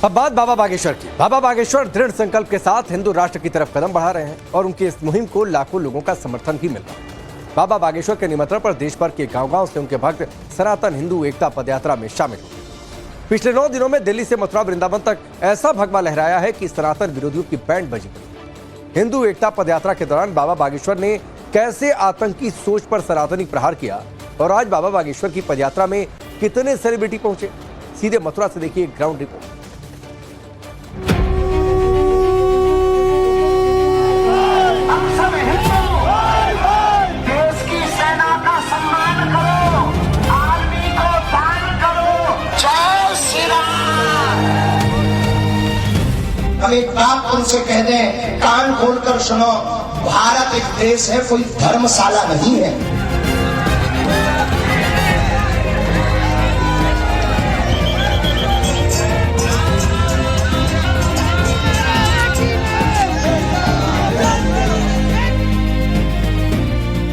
अब बात बाबा बागेश्वर की। बाबा बागेश्वर दृढ़ संकल्प के साथ हिंदू राष्ट्र की तरफ कदम बढ़ा रहे हैं और उनकी इस मुहिम को लाखों लोगों का समर्थन भी मिल रहा है। बाबा बागेश्वर के निमंत्रण पर देश भर के गांव-गांव से उनके भक्त सनातन हिंदू एकता पदयात्रा में शामिल हुए। पिछले 9 दिनों में दिल्ली से मथुरा वृंदावन तक ऐसा भगवा लहराया है कि सनातन विरोधियों की बैंड बजी। हिंदू एकता पदयात्रा के दौरान बाबा बागेश्वर ने कैसे आतंकी सोच पर सनातनी प्रहार किया और आज बाबा बागेश्वर की पदयात्रा में कितने सेलिब्रिटी पहुंचे, सीधे मथुरा से देखिए ग्राउंड रिपोर्ट। हम एक बात उनसे कह दें, कान खोलकर सुनो, भारत एक देश है, कोई धर्मशाला नहीं है।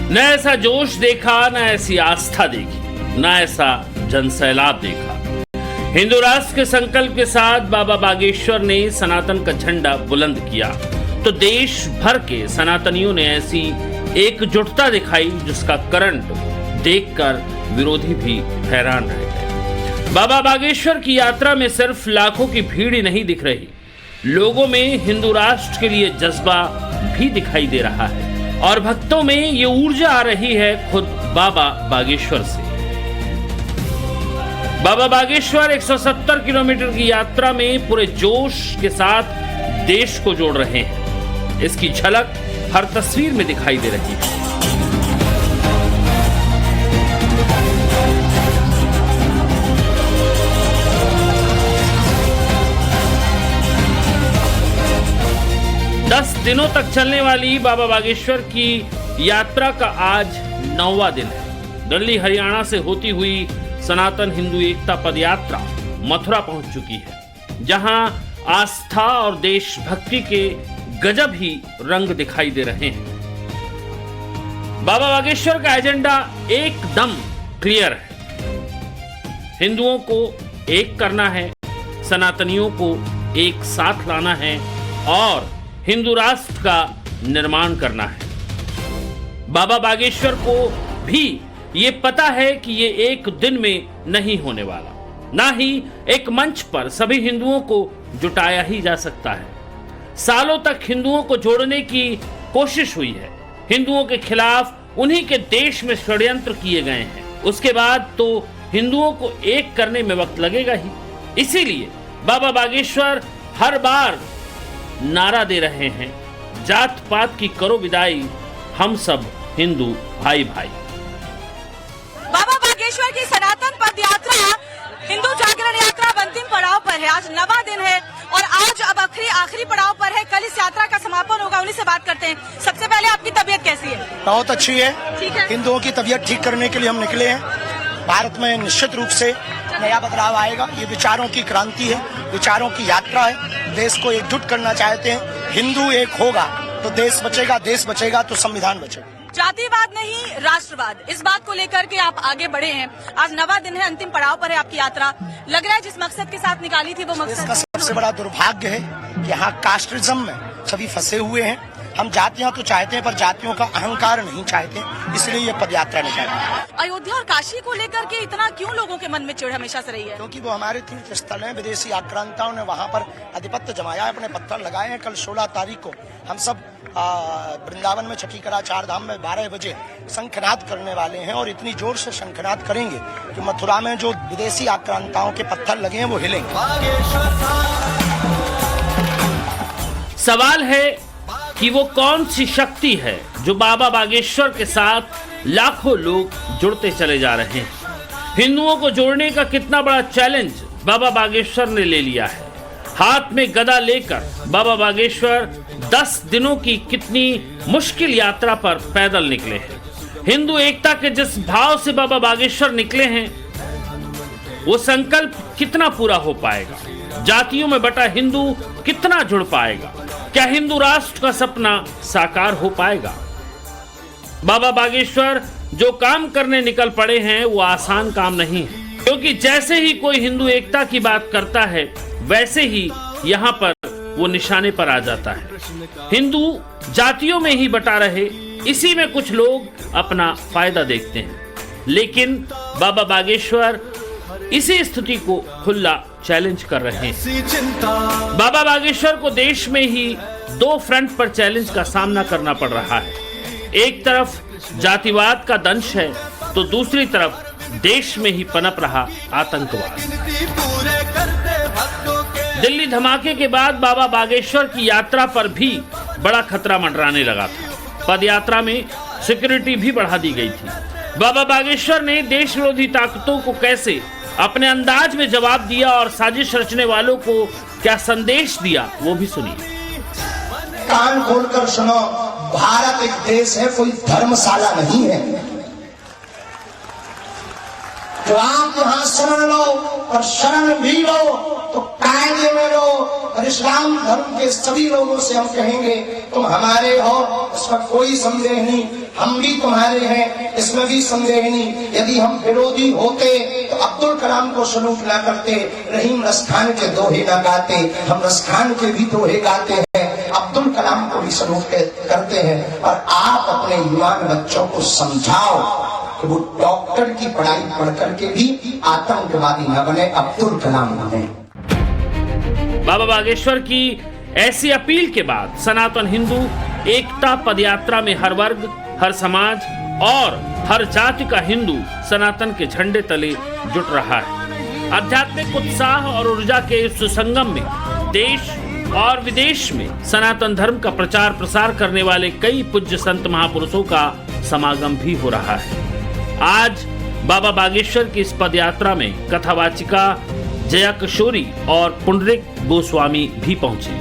न ऐसा जोश देखा, न ऐसी आस्था देखी, न ऐसा जनसैलाब देखा। हिंदू राष्ट्र के संकल्प के साथ बाबा बागेश्वर ने सनातन का झंडा बुलंद किया तो देश भर के सनातनियों ने ऐसी एकजुटता दिखाई जिसका करंट देखकर विरोधी भी हैरान रह गए। बाबा बागेश्वर की यात्रा में सिर्फ लाखों की भीड़ ही नहीं दिख रही, लोगों में हिंदू राष्ट्र के लिए जज्बा भी दिखाई दे रहा है और भक्तों में ये ऊर्जा आ रही है खुद बाबा बागेश्वर से। बाबा बागेश्वर 170 किलोमीटर की यात्रा में पूरे जोश के साथ देश को जोड़ रहे हैं। इसकी झलक हर तस्वीर में दिखाई दे रही है। दस दिनों तक चलने वाली बाबा बागेश्वर की यात्रा का आज 9वां दिन है। दिल्ली हरियाणा से होती हुई सनातन हिंदू एकता पदयात्रा मथुरा पहुंच चुकी है, जहां आस्था और देशभक्ति के गजब ही रंग दिखाई दे रहे हैं। बाबा बागेश्वर का एजेंडा एकदम क्लियर है। हिंदुओं को एक करना है, सनातनियों को एक साथ लाना है और हिंदू राष्ट्र का निर्माण करना है। बाबा बागेश्वर को भी ये पता है कि ये एक दिन में नहीं होने वाला, ना ही एक मंच पर सभी हिंदुओं को जुटाया ही जा सकता है। सालों तक हिंदुओं को जोड़ने की कोशिश हुई है, हिंदुओं के खिलाफ उन्हीं के देश में षड्यंत्र किए गए हैं। उसके बाद तो हिंदुओं को एक करने में वक्त लगेगा ही। इसीलिए बाबा बागेश्वर हर बार नारा दे रहे हैं, जात पात की करो विदाई, हम सब हिंदू भाई भाई। बाबा बागेश्वर की सनातन पद यात्रा हिंदू जागरण यात्रा अंतिम पड़ाव पर है। आज 9वां दिन है और आज अब आखिरी पड़ाव पर है। कल इस यात्रा का समापन होगा, उन्हीं से बात करते हैं। सबसे पहले आपकी तबीयत कैसी है? बहुत अच्छी है। ठीक है। हिंदुओं की तबीयत ठीक करने के लिए हम निकले हैं। भारत में निश्चित रूप से नया बदलाव आएगा। ये विचारों की क्रांति है, विचारों की यात्रा है। देश को एकजुट करना चाहते हैं। हिंदू एक होगा तो देश बचेगा, देश बचेगा तो संविधान बचेगा। जातिवाद नहीं, राष्ट्रवाद, इस बात को लेकर के आप आगे बढ़े हैं। आज 9वां दिन है, अंतिम पड़ाव पर है आपकी यात्रा। लग रहा है जिस मकसद के साथ निकाली थी वो मकसद। इसका सबसे बड़ा दुर्भाग्य है कि यहाँ कास्टिज्म में सभी फंसे हुए हैं। हम जातियां तो चाहते हैं पर जातियों का अहंकार नहीं चाहते, इसलिए ये पदयात्रा निकाली। अयोध्या और काशी को लेकर के इतना क्यों लोगों के मन में चिढ़ हमेशा से रही है? क्योंकि वो हमारे तीर्थ स्थल हैं। विदेशी आक्रांताओं ने वहाँ पर आधिपत्य जमाया है, अपने पत्थर लगाए हैं। कल 16 तारीख को हम सब वृंदावन में छठी करा चार धाम में 12 बजे शंखनाद करने वाले हैं और इतनी जोर से शंखनाद करेंगे कि मथुरा में जो विदेशी आक्रांताओं के पत्थर लगे हैं वो हिलेंगे। सवाल है कि वो कौन सी शक्ति है जो बाबा बागेश्वर के साथ लाखों लोग जुड़ते चले जा रहे हैं। हिंदुओं को जोड़ने का कितना बड़ा चैलेंज बाबा बागेश्वर ने ले लिया है। हाथ में गदा लेकर बाबा बागेश्वर 10 दिनों की कितनी मुश्किल यात्रा पर पैदल निकले हैं। हिंदू एकता के जिस भाव से बाबा बागेश्वर निकले हैं वो संकल्प कितना पूरा हो पाएगा? जातियों में बटा हिंदू कितना जुड़ पाएगा? क्या हिंदू राष्ट्र का सपना साकार हो पाएगा? बाबा बागेश्वर जो काम करने निकल पड़े हैं वो आसान काम नहीं है, क्योंकि जैसे ही कोई हिंदू एकता की बात करता है वैसे ही यहाँ पर वो निशाने पर आ जाता है। हिंदू जातियों में ही बटा रहे, इसी में कुछ लोग अपना फायदा देखते हैं, लेकिन बाबा बागेश्वर इसी स्थिति को खुला चैलेंज कर रहे हैं। बाबा बागेश्वर को देश में ही दो फ्रंट पर चैलेंज का सामना करना पड़ रहा है। एक तरफ जातिवाद का दंश है, तो दूसरी तरफ देश में ही पनप रहा आतंकवाद। दिल्ली धमाके के बाद बाबा बागेश्वर की यात्रा पर भी बड़ा खतरा मंडराने लगा था। पदयात्रा में सिक्योरिटी भी बढ़ा दी गई थी। बाबा बागेश्वर ने देश विरोधी ताकतों को कैसे अपने अंदाज में जवाब दिया और साजिश रचने वालों को क्या संदेश दिया, वो भी सुनिए। कान खोलकर सुनो, भारत एक देश है, कोई धर्मशाला नहीं है। तो आप यहाँ शरण लो, और शरण भी लो तो कायदे में लो। और इस्लाम धर्म के सभी लोगों से हम कहेंगे तुम हमारे हो, इसमें कोई संदेह नहीं। हम भी तुम्हारे हैं, इसमें भी संदेह नहीं। यदि हम विरोधी होते तो अब्दुल कलाम को सलूट ना करते, रहीम रसखान के दोहे ना गाते। हम रसखान के भी दोहे गाते हैं, अब्दुल कलाम को भी सलूट करते हैं। और आप अपने युवान बच्चों को समझाओ कि वो डॉक्टर की पढ़ाई पढ़ करके भी आतंकवादी न बने, अब्दुल कलाम बने। बाबा बागेश्वर की ऐसी अपील के बाद सनातन हिंदू एकता पदयात्रा में हर वर्ग, हर समाज और हर जाति का हिंदू सनातन के झंडे तले जुट रहा है। आध्यात्मिक उत्साह और ऊर्जा के इस सुसंगम में देश और विदेश में सनातन धर्म का प्रचार प्रसार करने वाले कई पूज्य संत महापुरुषों का समागम भी हो रहा है। आज बाबा बागेश्वर की इस पदयात्रा में कथावाचिका जया किशोरी और पुंडरिक गोस्वामी भी पहुंचे।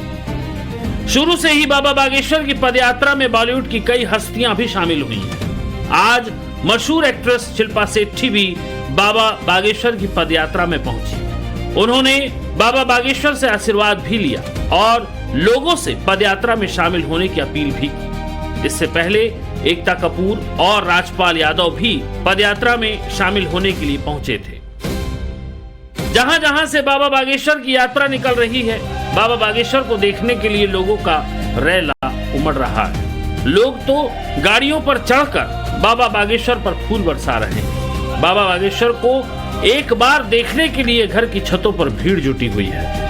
शुरू से ही बाबा बागेश्वर की पदयात्रा में बॉलीवुड की कई हस्तियां भी शामिल हुई हैं। आज मशहूर एक्ट्रेस शिल्पा शेट्टी भी बाबा बागेश्वर की पदयात्रा में पहुंची। उन्होंने बाबा बागेश्वर से आशीर्वाद भी लिया और लोगों से पदयात्रा में शामिल होने की अपील भी की। इससे पहले एकता कपूर और राजपाल यादव भी पदयात्रा में शामिल होने के लिए पहुंचे थे। जहां जहां से बाबा बागेश्वर की यात्रा निकल रही है, बाबा बागेश्वर को देखने के लिए लोगों का रैला उमड़ रहा है। लोग तो गाड़ियों पर चढ़कर बाबा बागेश्वर पर फूल बरसा रहे हैं। बाबा बागेश्वर को एक बार देखने के लिए घर की छतों पर भीड़ जुटी हुई है।